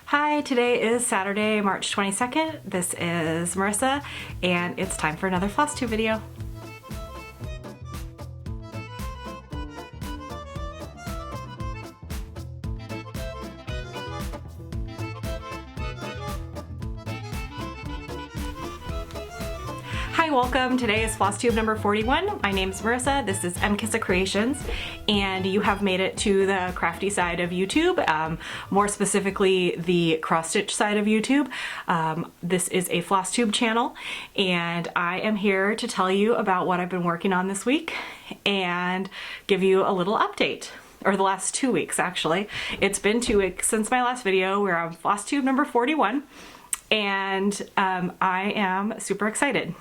Hi, today is Saturday, March 22nd. This is Marissa, and it's time for another Flosstube video. Hi, welcome. Today is Flosstube number 41. My name is Marissa. This is MKissa Creations, and you have made it to the crafty side of YouTube, more specifically the cross-stitch side of YouTube. This is a Flosstube channel, and I am here to tell you about what I've been working on this week and give you a little update. Or the last 2 weeks, actually. It's been 2 weeks since my last video. We're on Flosstube number 41, and I am super excited.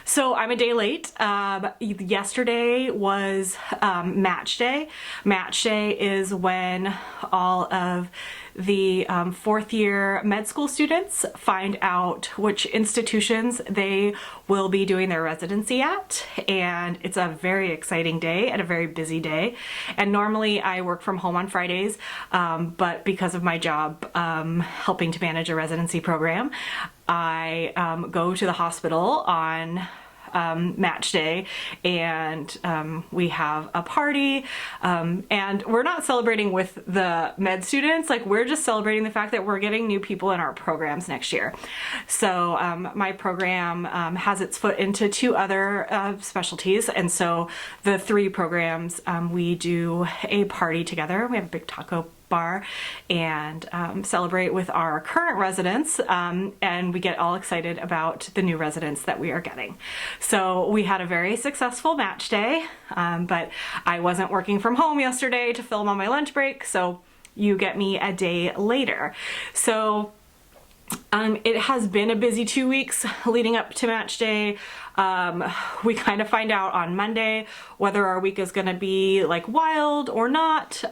So I'm a day late. Yesterday was match day. Match day is when all of the fourth year med school students find out which institutions they will be doing their residency at, and it's a very exciting day and a very busy day. And normally I work from home on Fridays, but because of my job helping to manage a residency program, I go to the hospital on match day, and we have a party, and we're not celebrating with the med students, like we're just celebrating the fact that we're getting new people in our programs next year. So my program has its foot into 2 other specialties, and so the 3 programs we do a party together. We have a big taco bar and celebrate with our current residents, and we get all excited about the new residents that we are getting. So we had a very successful match day, but I wasn't working from home yesterday to film on my lunch break, so you get me a day later. So it has been a busy 2 weeks leading up to match day. We kind of find out on Monday whether our week is going to be like wild or not.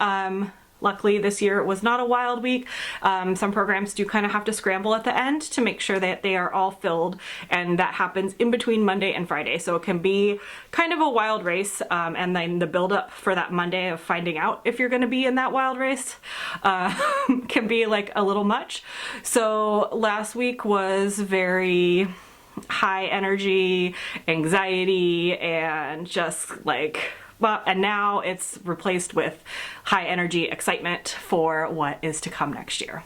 Luckily this year it was not a wild week. Some programs do kind of have to scramble at the end to make sure that they are all filled, and that happens in between Monday and Friday. So it can be kind of a wild race, and then the build up for that Monday of finding out if you're going to be in that wild race can be like a little much. So last week was very high energy, anxiety, and just like, well, and now it's replaced with high energy excitement for what is to come next year.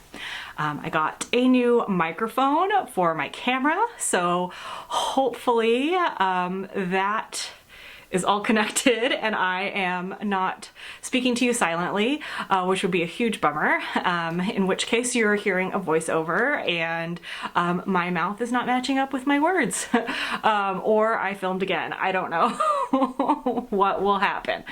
I got a new microphone for my camera, so hopefully that is all connected and I am not speaking to you silently, which would be a huge bummer, in which case you're hearing a voiceover and my mouth is not matching up with my words. Or I filmed again. I don't know what will happen.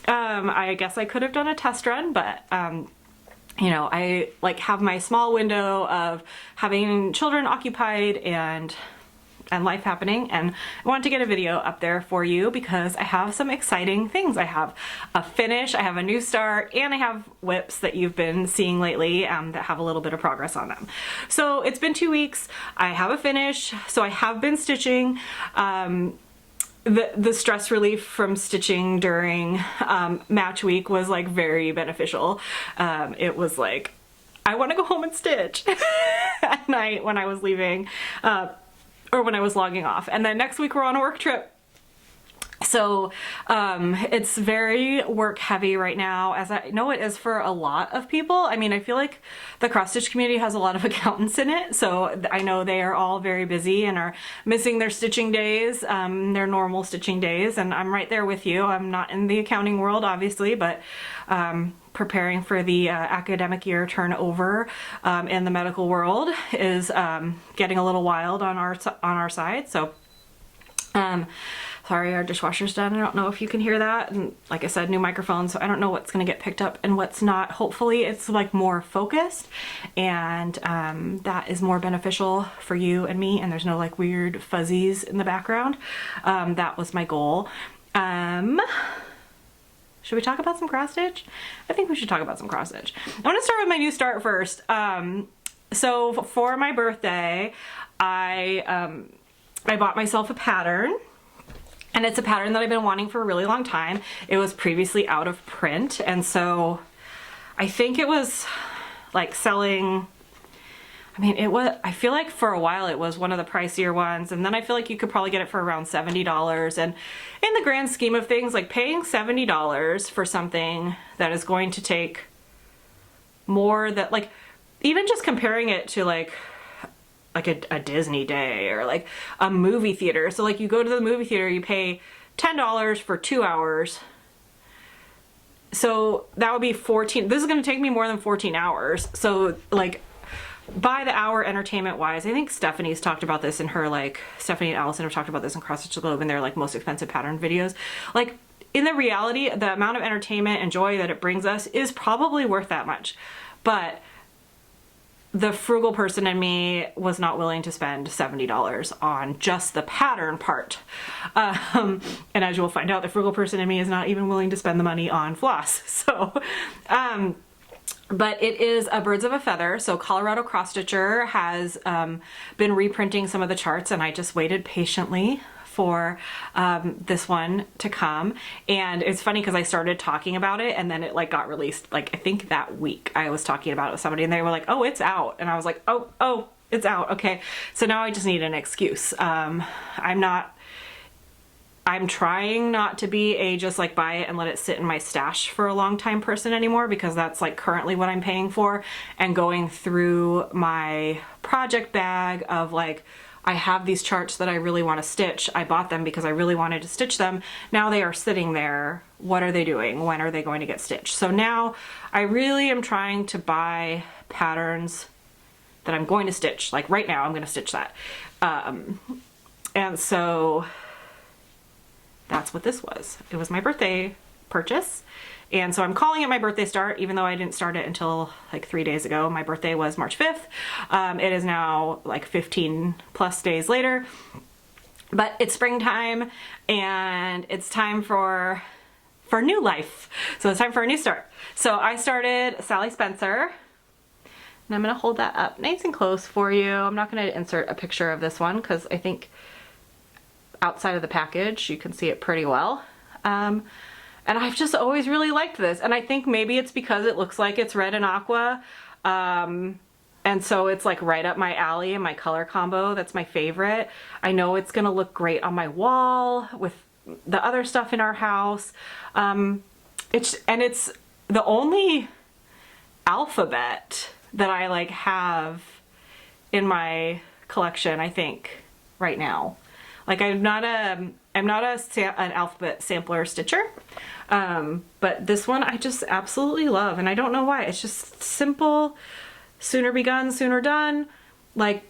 I guess I could have done a test run, but you know, I like have my small window of having children occupied and life happening, and I want to get a video up there for you because I have some exciting things. I have a finish, I have a new start, and I have whips that you've been seeing lately that have a little bit of progress on them. So it's been 2 weeks. I have a finish, so I have been stitching. The stress relief from stitching during match week was like very beneficial. It was like, I want to go home and stitch at night when I was leaving, or when I was logging off. And then next week we're on a work trip. So it's very work heavy right now, as I know it is for a lot of people. I mean, I feel like the cross-stitch community has a lot of accountants in it, so I know they are all very busy and are missing their stitching days, their normal stitching days, and I'm right there with you. I'm not in the accounting world, obviously, but preparing for the academic year turnover in the medical world is getting a little wild on our side. So sorry, our dishwasher's done. I don't know if you can hear that. And like I said, new microphone, so I don't know what's gonna get picked up and what's not. Hopefully it's like more focused, and that is more beneficial for you and me, and there's no like weird fuzzies in the background. That was my goal. Should we talk about some cross stitch? I think we should talk about some cross stitch. I want to start with my new start first. So for my birthday, I bought myself a pattern, and it's a pattern that I've been wanting for a really long time. It was previously out of print, and so I think it was like selling, I mean, I feel like for a while it was one of the pricier ones, and then I feel like you could probably get it for around $70. And in the grand scheme of things, like paying $70 for something that is going to take more, that like, even just comparing it to like a Disney day or like a movie theater. So like you go to the movie theater, you pay $10 for 2 hours. So that would be 14. This is going to take me more than 14 hours. So like, by the hour entertainment wise, I think Stephanie's talked about this in her, like, Stephanie and Allison have talked about this in Cross Stitch the Globe in their like most expensive pattern videos. Like, in the reality, the amount of entertainment and joy that it brings us is probably worth that much. But the frugal person in me was not willing to spend $70 on just the pattern part. And as you'll find out, the frugal person in me is not even willing to spend the money on floss. So, but it is a birds of a feather. So Colorado Cross Stitcher has been reprinting some of the charts, and I just waited patiently for this one to come. And it's funny because I started talking about it and then it like got released, like I think that week I was talking about it with somebody and they were like, oh, it's out. And I was like, oh, it's out. Okay. So now I just need an excuse. I'm trying not to be a just like buy it and let it sit in my stash for a long time person anymore, because that's like currently what I'm paying for, and going through my project bag of like, I have these charts that I really want to stitch. I bought them because I really wanted to stitch them. Now they are sitting there. What are they doing? When are they going to get stitched? So now I really am trying to buy patterns that I'm going to stitch. Like right now I'm going to stitch that. And so that's what this was. It was my birthday purchase. And so I'm calling it my birthday start, even though I didn't start it until like 3 days ago. My birthday was March 5th. It is now like 15 plus days later, but it's springtime and it's time for new life. So it's time for a new start. So I started Sally Spencer, and I'm going to hold that up nice and close for you. I'm not going to insert a picture of this one because I think outside of the package you can see it pretty well. And I've just always really liked this. And I think maybe it's because it looks like it's red and aqua. And so it's like right up my alley and my color combo. That's my favorite. I know it's gonna look great on my wall with the other stuff in our house. It's the only alphabet that I like have in my collection, I think, right now. Like I'm not an alphabet sampler stitcher, but this one I just absolutely love, and I don't know why. It's just simple, sooner begun, sooner done, like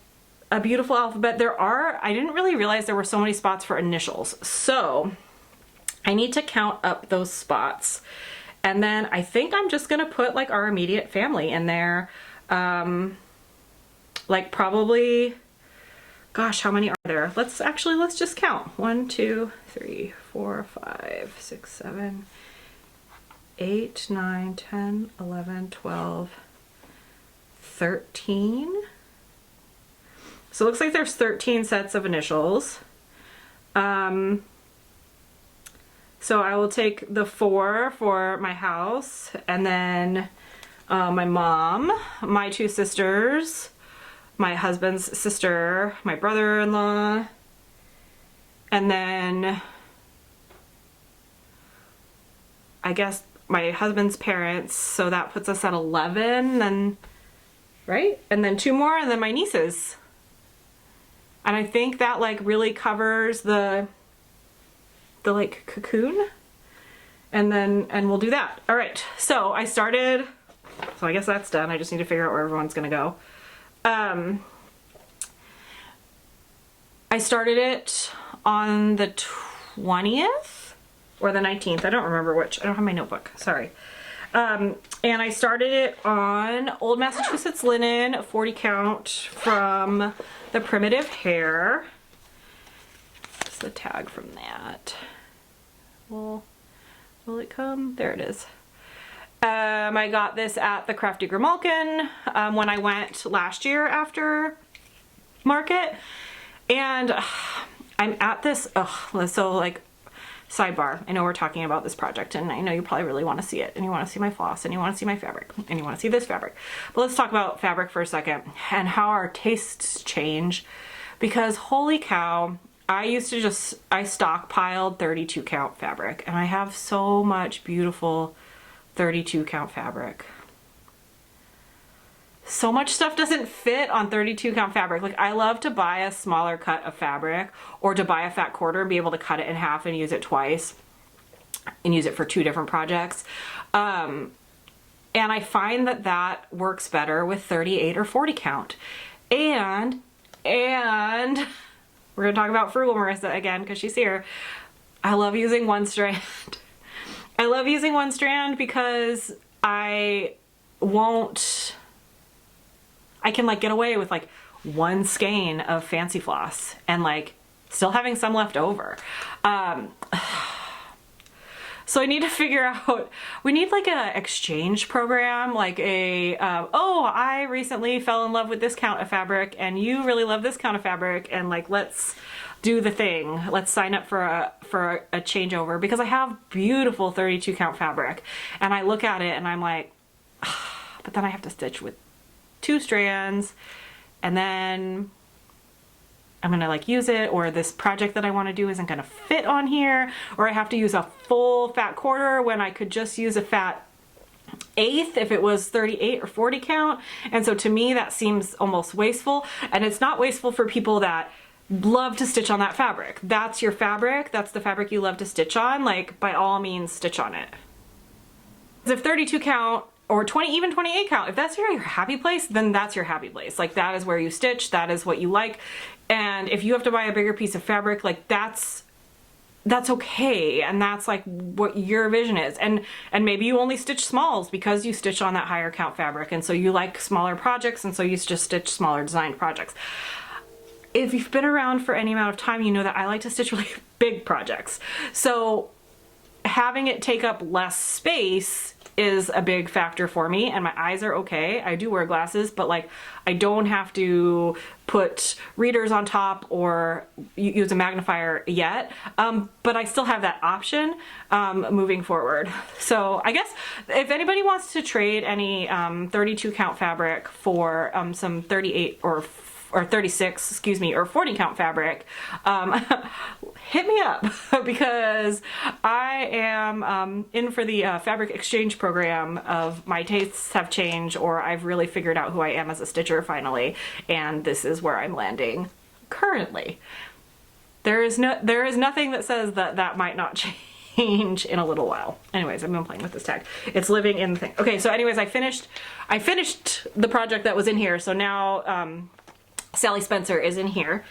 a beautiful alphabet. I didn't really realize there were so many spots for initials, so I need to count up those spots, and then I think I'm just gonna put like our immediate family in there, like probably, gosh, how many are there? Let's just count. 1, 2, 3, 4, 5, 6, 7, 8, 9, 10, 11, 12, 13. So it looks like there's 13 sets of initials. So I will take the 4 for my house, and then my mom, my 2 sisters, my husband's sister, my brother-in-law, and then I guess my husband's parents, so that puts us at 11, then, right? And then 2 more, and then my nieces. And I think that like really covers the like cocoon, and we'll do that. All right, so I guess that's done. I just need to figure out where everyone's gonna go. I started it on the 20th or the 19th. I don't remember which. I don't have my notebook. Sorry. And I started it on Old Massachusetts Linen, 40 count from the Primitive Hare. That's the tag from that. Will it come? There it is. I got this at the Crafty Grimalkin when I went last year after market, and I'm at this, so like sidebar, I know we're talking about this project and I know you probably really want to see it and you want to see my floss and you want to see my fabric and you want to see this fabric. But let's talk about fabric for a second and how our tastes change, because holy cow, I stockpiled 32 count fabric and I have so much beautiful 32 count fabric. So much stuff doesn't fit on 32 count fabric. Like, I love to buy a smaller cut of fabric or to buy a fat quarter and be able to cut it in half and use it twice and use it for 2 different projects. And I find that that works better with 38 or 40 count. And we're gonna talk about frugal Marissa again because she's here. I love using one strand. I love using one strand because I can like get away with like one skein of fancy floss and like still having some left over. So I need to figure out, we need like a exchange program, like a, oh, I recently fell in love with this count of fabric and you really love this count of fabric, and like, let's do the thing. Let's sign up for a changeover, because I have beautiful 32 count fabric and I look at it and I'm like, but then I have to stitch with 2 strands and then I'm gonna like use it, or this project that I want to do isn't gonna fit on here, or I have to use a full fat quarter when I could just use a fat eighth if it was 38 or 40 count. And so to me that seems almost wasteful, and it's not wasteful for people that love to stitch on that fabric. That's your fabric, that's the fabric you love to stitch on, like by all means stitch on it. If 32 count or 20, even 28 count, if that's your happy place, then that's your happy place. Like, that is where you stitch, that is what you like. And if you have to buy a bigger piece of fabric, like that's okay, and that's like what your vision is. And maybe you only stitch smalls because you stitch on that higher count fabric, and so you like smaller projects, and so you just stitch smaller designed projects. If you've been around for any amount of time, you know that I like to stitch really big projects. So having it take up less space is a big factor for me, and my eyes are okay. I do wear glasses, but like I don't have to put readers on top or use a magnifier yet, but I still have that option moving forward. So I guess if anybody wants to trade any 32 count fabric for some 38 or 36, excuse me, or 40 count fabric, hit me up, because I am in for the fabric exchange program of my tastes have changed, or I've really figured out who I am as a stitcher finally, and this is where I'm landing currently. There is nothing that says that that might not change in a little while. Anyways, I've been playing with this tag. It's living in the thing. Okay, so anyways, I finished the project that was in here, so now Sally Spencer is in here.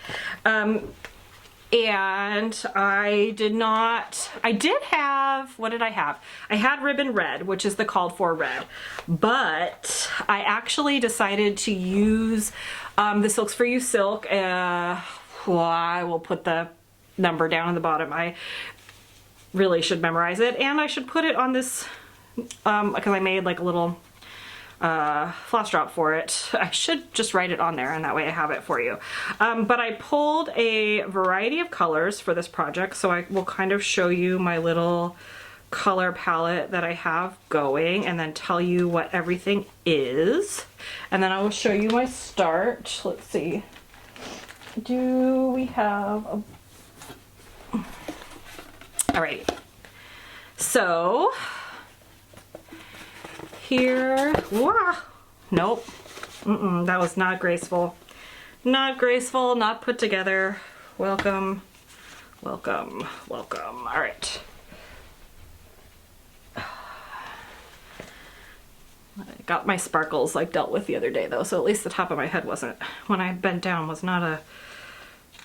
And I did have, what did I have? I had ribbon red, which is the called for red, but I actually decided to use the Silks For You silk. Well, I will put the number down on the bottom. I really should memorize it, and I should put it on this, because I made like a little floss drop for it. I should just write it on there, and that way I have it for you. But I pulled a variety of colors for this project, so I will kind of show you my little color palette that I have going, and then tell you what everything is. And then I will show you my start. Let's see. Do we have a... Alright. So here, wah, nope, that was not graceful. Not graceful, not put together. Welcome, welcome, welcome. All right. I got my sparkles like dealt with the other day though, so at least the top of my head wasn't, when I bent down, was not a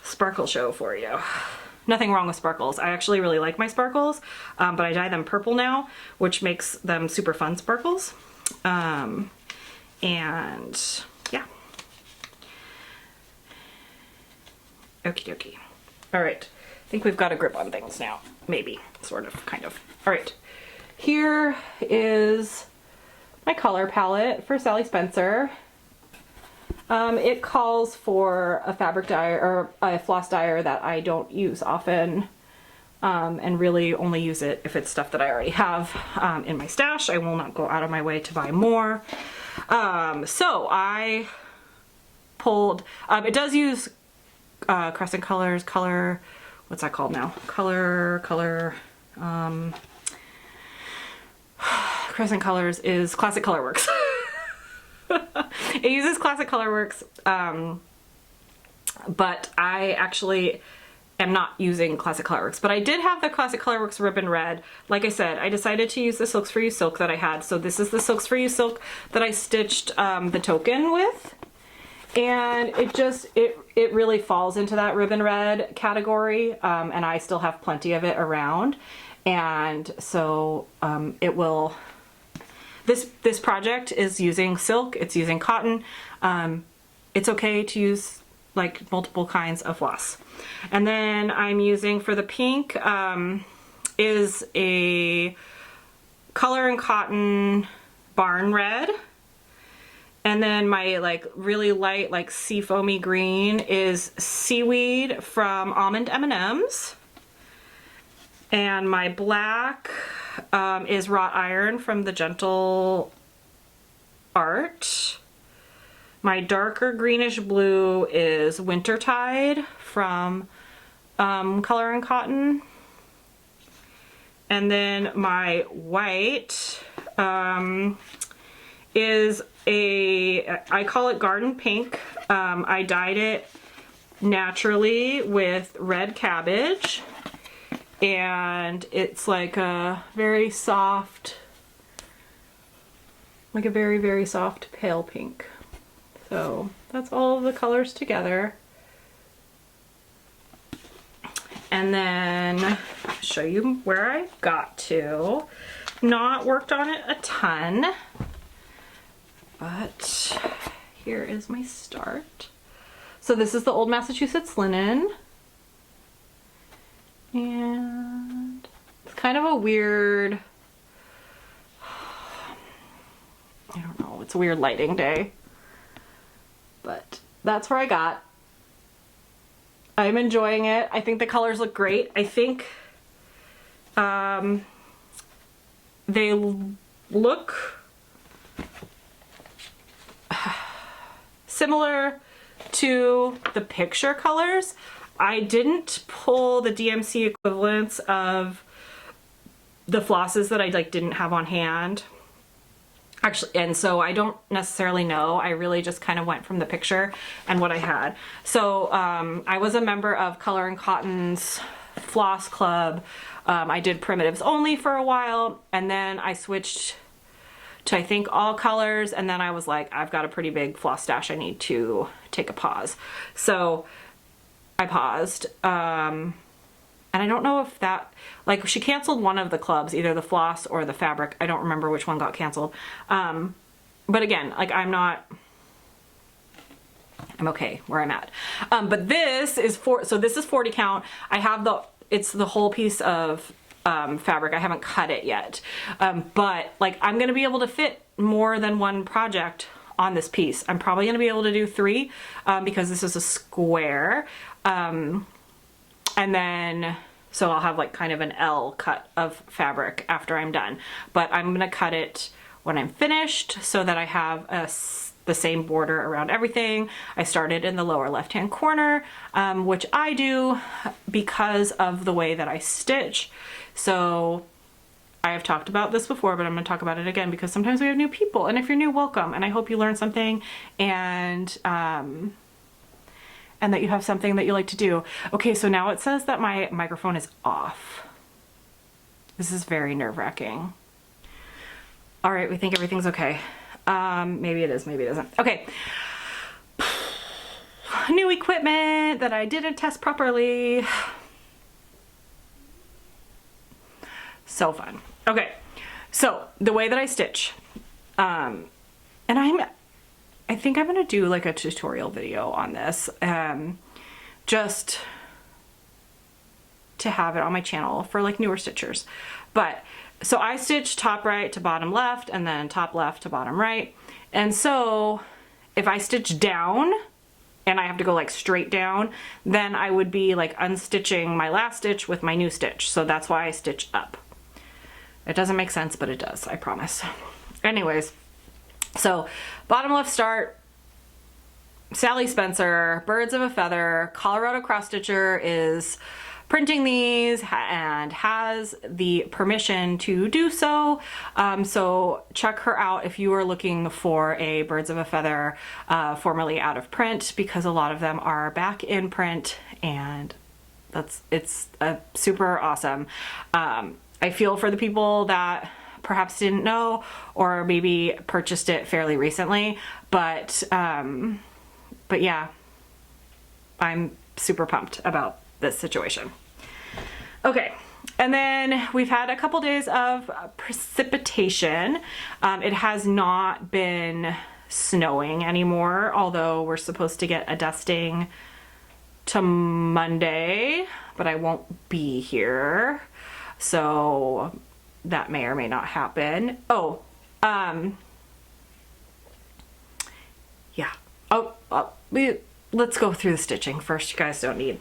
sparkle show for you. Nothing wrong with sparkles. I actually really like my sparkles, but I dye them purple now, which makes them super fun sparkles. And yeah. Okie dokie. All right. I think we've got a grip on things now. Maybe, sort of, kind of. All right. Here is my color palette for Sally Spencer. It calls for a fabric dyer, or a floss dyer that I don't use often, and really only use it if it's stuff that I already have in my stash. I will not go out of my way to buy more. So I pulled, it does use Crescent Colors, what's that called now? Crescent Colors is Classic Colorworks. It uses Classic Colorworks, but I actually am not using Classic Colorworks. But I did have the Classic Colorworks Ribbon Red. Like I said, I decided to use the Silks For You silk that I had. So this is the Silks For You silk that I stitched the token with. And it really falls into that ribbon red category, and I still have plenty of it around. And so it will, this project is using silk, it's using cotton. It's okay to use like multiple kinds of floss. And then I'm using for the pink is a Color and Cotton Barn Red. And then my like really light like sea foamy green is Seaweed from Almond M&Ms. And my black is Wrought Iron from the Gentle Art. My darker greenish blue is Wintertide from Color and Cotton. And then my white is I call it Garden Pink. I dyed it naturally with red cabbage, and it's like a very soft, like a very, very soft pale pink. So that's all of the colors together. And then I'll show you where I got to. Not worked on it a ton, but here is my start. So this is the Old Massachusetts linen. And it's kind of a weird, I don't know, it's a weird lighting day. But that's where I got. I'm enjoying it. I think the colors look great. I think they look similar to the picture colors. I didn't pull the DMC equivalents of the flosses that I like didn't have on hand. Actually, and so I don't necessarily know. I really just kind of went from the picture and what I had. So I was a member of Color and Cotton's Floss Club. I did primitives only for a while, and then I switched to I think all colors, and then I was like, I've got a pretty big floss stash, I need to take a pause. So I paused. And I don't know if that, like, she canceled one of the clubs, either the floss or the fabric. I don't remember which one got canceled. But again, like, I'm okay where I'm at. But this is so this is 40 count. I have it's the whole piece of fabric. I haven't cut it yet. But like, I'm going to be able to fit more than one project on this piece. I'm probably going to be able to do 3 because this is a square. And then, so I'll have like kind of an L cut of fabric after I'm done. But I'm gonna cut it when I'm finished so that I have the same border around everything. I started in the lower left-hand corner, which I do because of the way that I stitch. So I have talked about this before, but I'm gonna talk about it again because sometimes we have new people, and if you're new, welcome. And I hope you learned something, and that you have something that you like to do. Okay, so now it says that my microphone is off. This is very nerve-wracking. All right, we think everything's okay. Maybe it is, maybe it isn't. Okay. New equipment that I didn't test properly. So fun. Okay, so the way that I stitch, and I think I'm gonna do like a tutorial video on this, just to have it on my channel for like newer stitchers. But so I stitch top right to bottom left, and then top left to bottom right. And so if I stitch down and I have to go like straight down, then I would be like unstitching my last stitch with my new stitch. So that's why I stitch up. It doesn't make sense, but it does, I promise. Anyways, so bottom left start, Sally Spencer, Birds of a Feather. Colorado Cross Stitcher is printing these and has the permission to do so. So check her out if you are looking for a Birds of a Feather formerly out of print, because a lot of them are back in print, and it's super awesome. I feel for the people that perhaps didn't know or maybe purchased it fairly recently, but yeah, I'm super pumped about this situation. Okay, and then we've had a couple days of precipitation. It has not been snowing anymore, although we're supposed to get a dusting to Monday, but I won't be here, so that may or may not happen. Oh, yeah. Let's go through the stitching first. You guys don't need,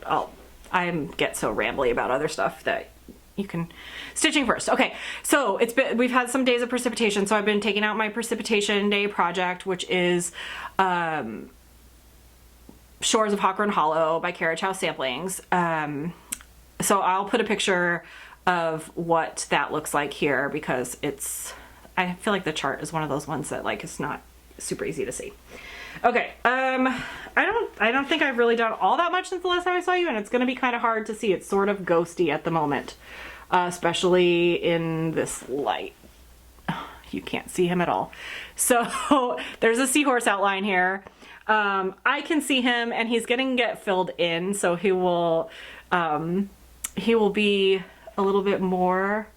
I get so rambly about other stuff that you can, stitching first. Okay, so we've had some days of precipitation, so I've been taking out my precipitation day project, which is Shores of Hawkhorn Hollow by Carriage House Samplings. So I'll put a picture of what that looks like here, because I feel like the chart is one of those ones that like it's not super easy to see. Okay, I don't think I've really done all that much since the last time I saw you, and it's gonna be kind of hard to see. It's sort of ghosty at the moment, especially in this light. You can't see him at all. So there's a seahorse outline here. I can see him, and he's getting filled in, so he will be a little bit more.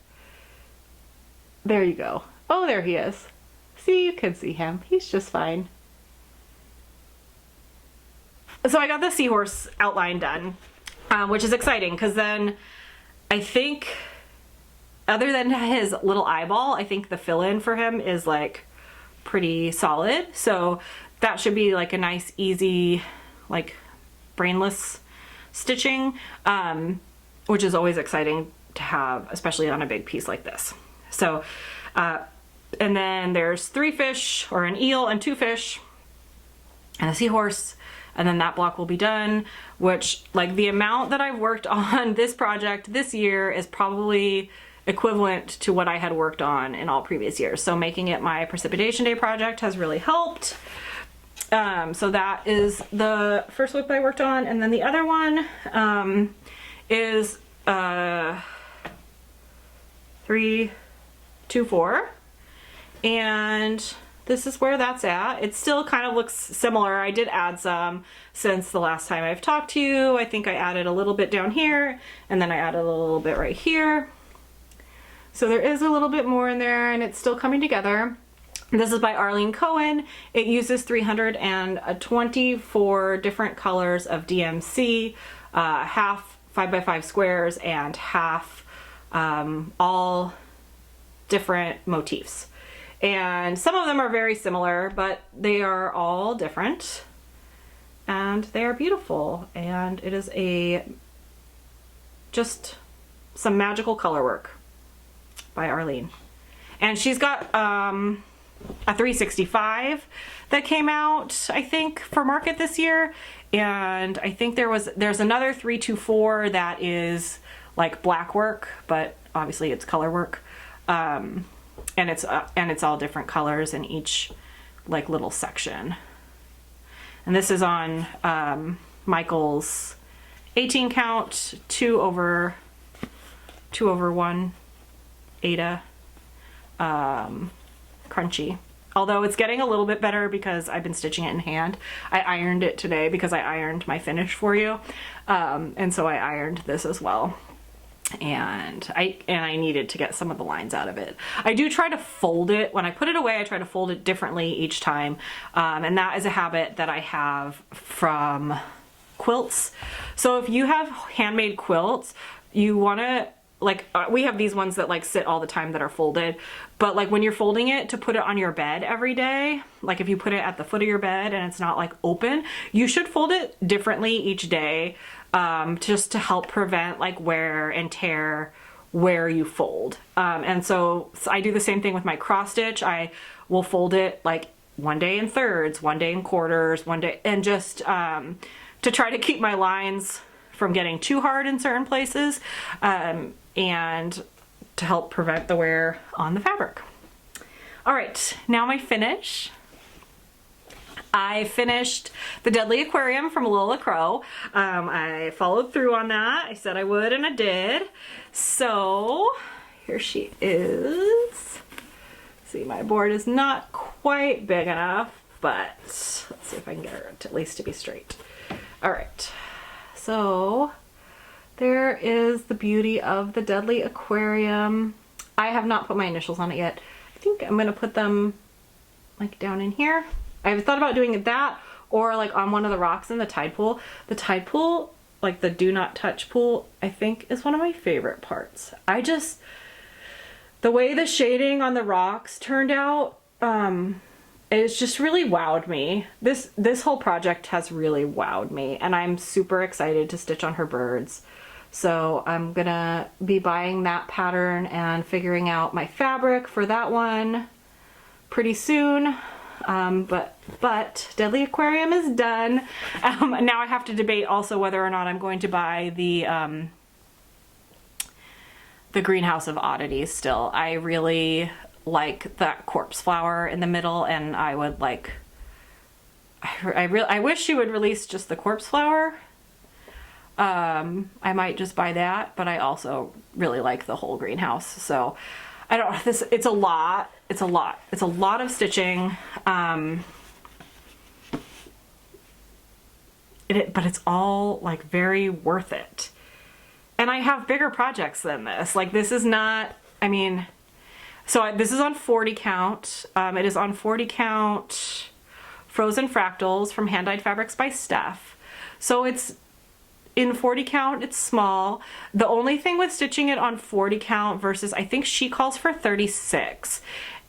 There you go. Oh, there he is. See, you can see him. He's just fine. So I got the seahorse outline done, which is exciting, because then I think, other than his little eyeball, I think the fill-in for him is like pretty solid. So that should be like a nice, easy, like brainless stitching, which is always exciting to have, especially on a big piece like this. So, and then there's 3 fish, or an eel and 2 fish, and a seahorse, and then that block will be done, which, like, the amount that I've worked on this project this year is probably equivalent to what I had worked on in all previous years. So making it my Precipitation Day project has really helped. So that is the first whip I worked on, and then the other one is 3, 2, 4, and this is where that's at. It still kind of looks similar. I did add some since the last time I've talked to you. I think I added a little bit down here, and then I added a little bit right here. So there is a little bit more in there, and it's still coming together. This is by Arlene Cohen. It uses 324 different colors of DMC, half 5x5 squares and half all different motifs. And some of them are very similar, but they are all different, and they are beautiful. And it is just some magical color work by Arlene. And she's got a 365 that came out, I think, for market this year. And I think there's another 324 that is like black work, but obviously it's color work. And it's all different colors in each like little section. And this is on Michael's 18 count 2 over 1 Aida crunchy. Although it's getting a little bit better because I've been stitching it in hand. I ironed it today because I ironed my finish for you, and so I ironed this as well. And I needed to get some of the lines out of it. I do try to fold it. When I put it away, I try to fold it differently each time. And that is a habit that I have from quilts. So if you have handmade quilts, you want to like we have these ones that like sit all the time that are folded, but like when you're folding it to put it on your bed every day, like if you put it at the foot of your bed and it's not like open, you should fold it differently each day, just to help prevent like wear and tear where you fold. And so I do the same thing with my cross stitch. I will fold it like one day in thirds, one day in quarters, one day, and just to try to keep my lines from getting too hard in certain places, and to help prevent the wear on the fabric. All right, now my finish. I finished the Deadly Aquarium from Lola Crow. I followed through on that. I said I would and I did. So here she is. See, my board is not quite big enough, but let's see if I can get her to, at least to be straight. All right, so there is the beauty of the Deadly Aquarium. I have not put my initials on it yet. I think I'm gonna put them like down in here. I've thought about doing that or like on one of the rocks in the tide pool. The tide pool, like the do not touch pool, I think is one of my favorite parts. The way the shading on the rocks turned out, it's just really wowed me. This whole project has really wowed me, and I'm super excited to stitch on her birds. So I'm gonna be buying that pattern and figuring out my fabric for that one pretty soon. But Deadly Aquarium is done. Now I have to debate also whether or not I'm going to buy the Greenhouse of Oddities still. I really like that corpse flower in the middle, and I would like, I wish she would release just the corpse flower. I might just buy that, but I also really like the whole greenhouse. So I don't, it's a lot. It's a lot of stitching. But it's all like very worth it. And I have bigger projects than this. Like this is not, I mean, so this is on 40 count. It is on 40 count Frozen Fractals from Hand Dyed Fabrics by Steph. So it's in 40 count, it's small. The only thing with stitching it on 40 count versus, I think she calls for 36.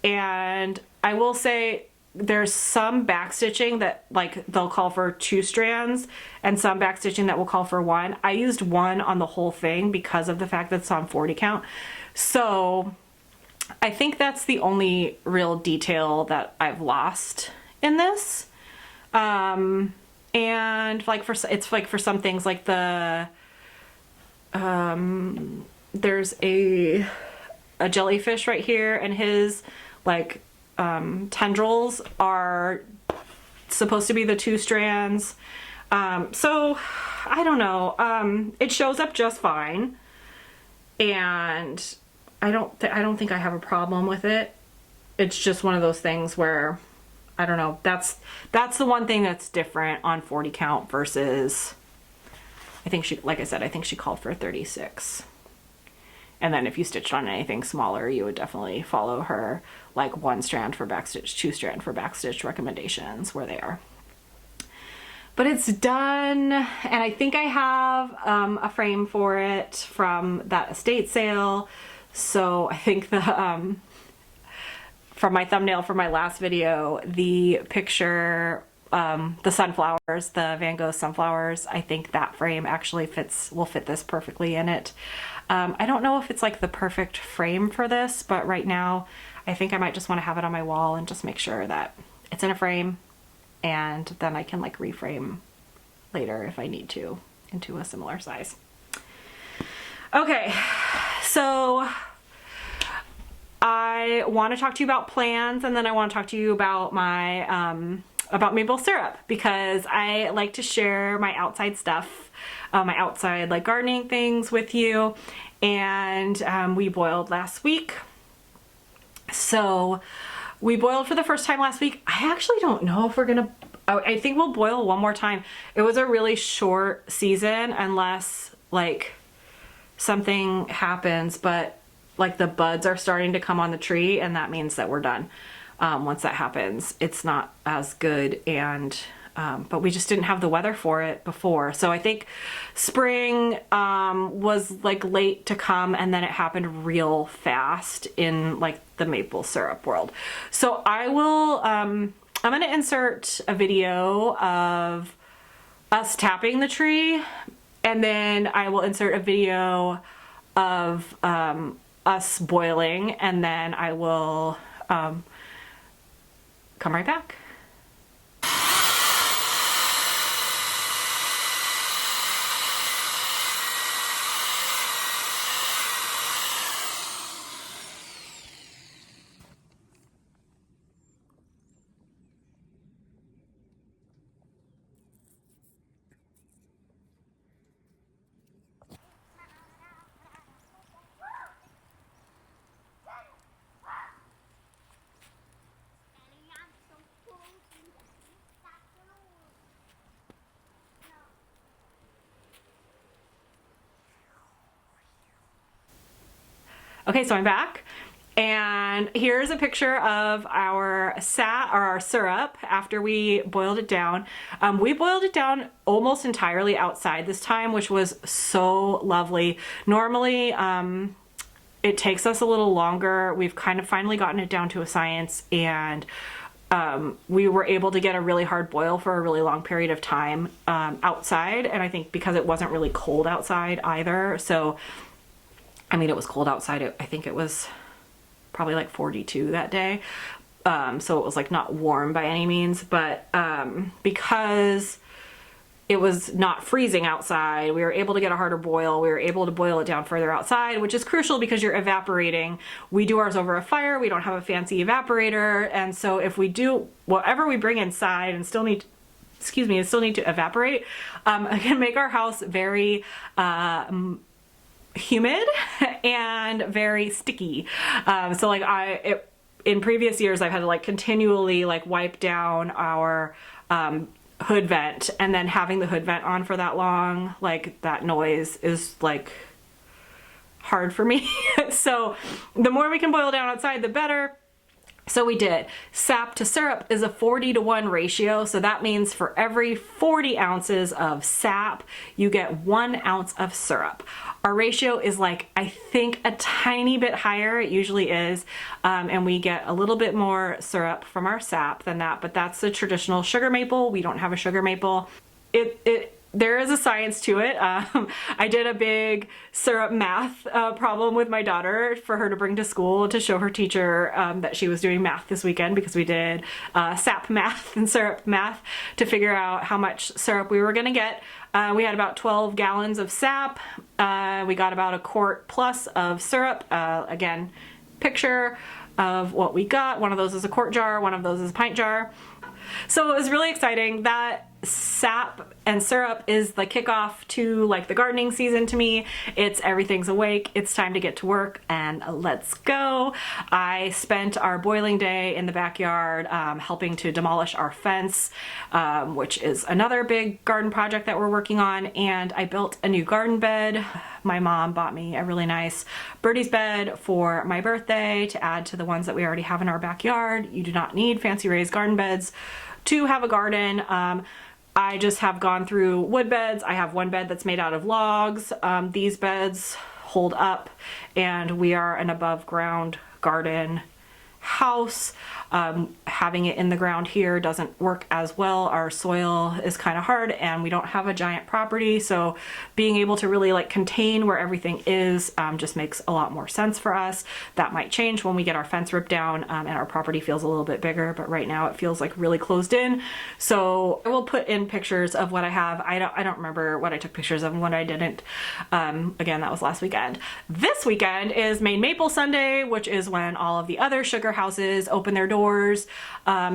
And I will say there's some back stitching that like they'll call for 2 strands and some back stitching that will call for 1. I used 1 on the whole thing because of the fact that it's on 40 count. So I think that's the only real detail that I've lost in this. And like it's like for some things like the there's a jellyfish right here, and his like tendrils are supposed to be the 2 strands. So I don't know. It shows up just fine, and I don't think I have a problem with it. It's just one of those things where I don't know. That's the one thing that's different on 40 count versus, I think she, like I said, I think she called for 36. And then if you stitched on anything smaller, you would definitely follow her like 1 strand for backstitch, 2 strand for backstitch recommendations where they are. But it's done, and I think I have a frame for it from that estate sale. So I think the from my thumbnail for my last video, the picture, the sunflowers, the Van Gogh sunflowers, I think that frame actually will fit this perfectly in it. I don't know if it's like the perfect frame for this, but right now I think I might just want to have it on my wall and just make sure that it's in a frame, and then I can like reframe later if I need to into a similar size. Okay, so I want to talk to you about plans, and then I want to talk to you about my about maple syrup, because I like to share my outside stuff, my outside like gardening things with you. And we boiled last week. So we boiled for the first time last week. I actually don't know if we're gonna, I think we'll boil one more time. It was a really short season unless like something happens, but like the buds are starting to come on the tree, and that means that we're done. once that happens, it's not as good. And but we just didn't have the weather for it before. So I think spring was like late to come, and then it happened real fast in like the maple syrup world. So I will, I'm going to insert a video of us tapping the tree, and then I will insert a video of us boiling, and then I will come right back. Okay, so I'm back, and here's a picture of our syrup after we boiled it down. We boiled it down almost entirely outside this time, which was so lovely. Normally, it takes us a little longer. We've kind of finally gotten it down to a science, and we were able to get a really hard boil for a really long period of time outside, and I think because it wasn't really cold outside either. So I mean, it was cold outside. I think it was probably like 42 that day. So it was like not warm by any means, but because it was not freezing outside, we were able to get a harder boil. We were able to boil it down further outside, which is crucial because you're evaporating. We do ours over a fire. We don't have a fancy evaporator. And so if we do whatever we bring inside and still need, still need to evaporate, it can make our house very humid and very sticky. So like in previous years, I've had to like continually like wipe down our hood vent, and then having the hood vent on for that long, like that noise is like hard for me. So the more we can boil down outside, the better. So we did. Sap to syrup is a 40-to-1 ratio. So that means for every 40 ounces of sap, you get 1 ounce of syrup. Our ratio is like, I think a tiny bit higher. It usually is. And we get a little bit more syrup from our sap than that, but that's the traditional sugar maple. We don't have a sugar maple. There is a science to it. I did a big syrup math problem with my daughter for her to bring to school to show her teacher that she was doing math this weekend, because we did sap math and syrup math to figure out how much syrup we were gonna get. We had about 12 gallons of sap. We got about a quart plus of syrup. Again, picture of what we got. One of those is a quart jar, one of those is a pint jar. So it was really exciting. That sap and syrup is the kickoff to like the gardening season to me. It's everything's awake. It's time to get to work, and let's go. I spent our boiling day in the backyard helping to demolish our fence, which is another big garden project that we're working on. And I built a new garden bed. My mom bought me a really nice birdie's bed for my birthday to add to the ones that we already have in our backyard. You do not need fancy raised garden beds to have a garden. I just have gone through wood beds. I have one bed that's made out of logs. These beds hold up, and we are an above ground garden house. Having it in the ground here doesn't work as well. Our soil is kind of hard, and we don't have a giant property, so being able to really like contain where everything is just makes a lot more sense for us. That might change when we get our fence ripped down and our property feels a little bit bigger, but right now it feels like really closed in. So I will put in pictures of what I have. I don't remember what I took pictures of and what I didn't. Again, that was last weekend. This weekend is Maine Maple Sunday, which is when all of the other sugar houses open their doors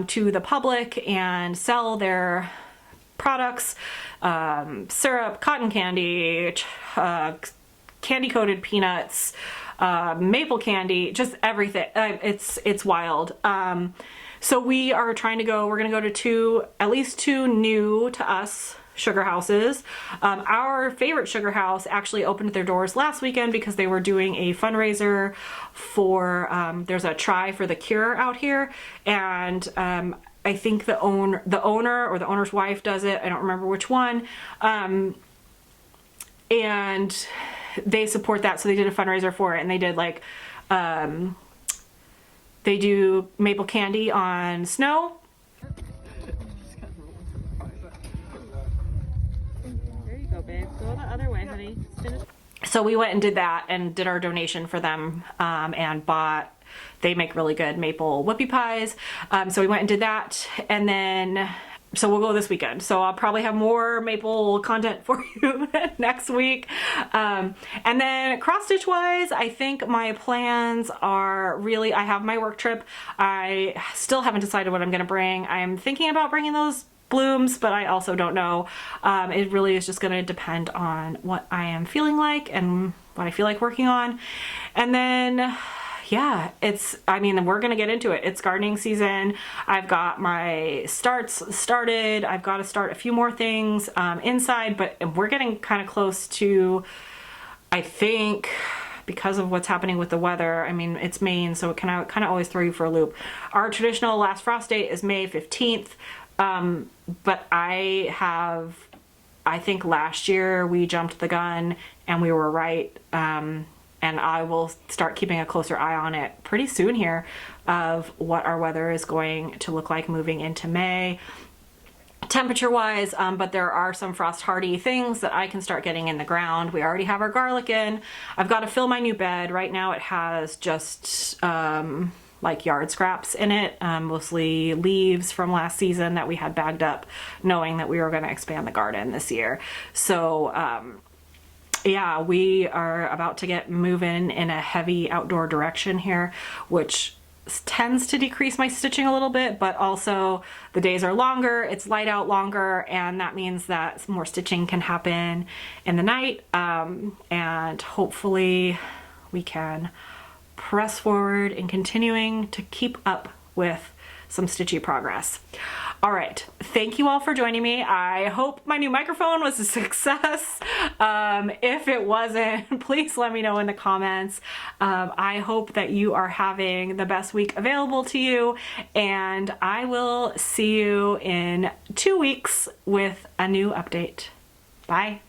to the public and sell their products, syrup, cotton candy, candy coated peanuts, maple candy, just everything. It's wild. So we are trying to go, we're gonna go to at least two new to us sugar houses. Our favorite sugar house actually opened their doors last weekend because they were doing a fundraiser for, there's a Try for the Cure out here, and I think the owner or the owner's wife does it. I don't remember which one. And they support that, so they did a fundraiser for it, and they did like, they do maple candy on snow. There you go, babe. Go the other way, honey. So we went and did that and did our donation for them, and bought, they make really good maple whoopie pies. So we went and did that, and then, so we'll go this weekend. So I'll probably have more maple content for you next week. And then cross stitch wise, I think my plans are really, I have my work trip. I still haven't decided what I'm gonna bring. I'm thinking about bringing those blooms, but I also don't know. It really is just gonna depend on what I am feeling like and what I feel like working on. And then, yeah, I mean, we're gonna get into it. It's gardening season. I've got my starts started. I've got to start a few more things inside, but we're getting kind of close to, I think, because of what's happening with the weather. I mean, it's Maine, so it can kind of always throw you for a loop. Our traditional last frost date is May 15th, but I think last year we jumped the gun and we were right. And I will start keeping a closer eye on it pretty soon here of what our weather is going to look like moving into May, temperature wise. But there are some frost hardy things that I can start getting in the ground. We already have our garlic in. I've got to fill my new bed. Right now it has just like yard scraps in it, mostly leaves from last season that we had bagged up knowing that we were going to expand the garden this year. So yeah, we are about to get moving in a heavy outdoor direction here, which tends to decrease my stitching a little bit, but also the days are longer, it's light out longer, and that means that more stitching can happen in the night, and hopefully we can press forward in continuing to keep up with some stitchy progress. All right, thank you all for joining me. I hope my new microphone was a success. If it wasn't, please let me know in the comments. I hope that you are having the best week available to you, and I will see you in 2 weeks with a new update. Bye.